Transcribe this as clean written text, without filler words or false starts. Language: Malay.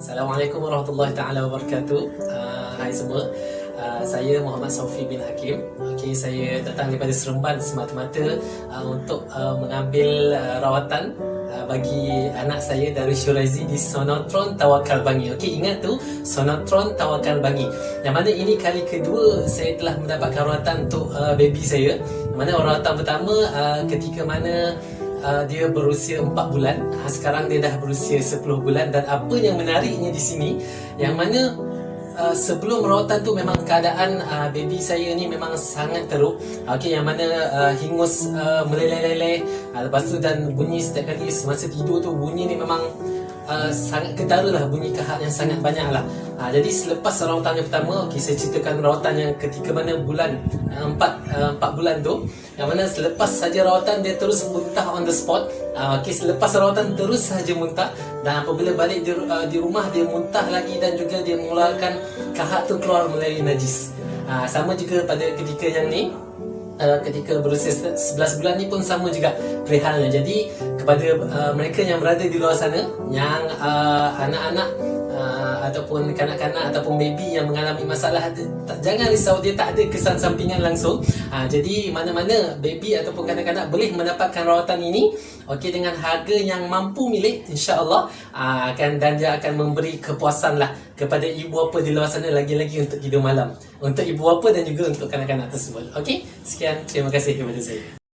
Assalamualaikum warahmatullahi taala wabarakatuh. Hai semua. Saya Muhammad Saufi bin Hakim. Saya datang daripada Seremban semata-mata untuk mengambil rawatan bagi anak saya dari Shuraizi di Sonotron Tawakal Bangi. Ingat tu, Sonotron Tawakal Bangi. Yang mana ini kali kedua saya telah mendapatkan rawatan untuk baby saya. Yang mana rawatan pertama ketika mana dia berusia 4 bulan. Sekarang dia dah berusia 10 bulan. Dan apa yang menariknya di sini, yang mana sebelum rawatan tu memang keadaan baby saya ni memang sangat teruk. Yang mana hingus meleleh-leleh. Lepas tu dan bunyi setiap kali semasa tidur tu, bunyi ni memang sangat ketara lah, bunyi kahak yang sangat banyak lah. Jadi selepas rawatan yang pertama, saya ceritakan rawatan yang ketika mana bulan 4 bulan tu, yang mana selepas saja rawatan dia terus muntah on the spot. Selepas rawatan terus saja muntah, dan apabila balik di rumah dia muntah lagi, dan juga dia mengeluarkan kahak tu keluar melalui najis. Sama juga pada ketika yang ni, ketika berusia 11 bulan ni pun sama juga perihalnya. Jadi kepada mereka yang berada di luar sana, yang anak-anak ataupun kanak-kanak ataupun baby yang mengalami masalah, jangan risau, dia tak ada kesan sampingan langsung. Jadi mana-mana baby ataupun kanak-kanak boleh mendapatkan rawatan ini dengan harga yang mampu milik, insya-Allah, dan dia akan memberi kepuasan lah kepada ibu bapa di luar sana, lagi-lagi untuk tidur malam, untuk ibu bapa dan juga untuk kanak-kanak tersebut. Sekian, terima kasih kepada saya.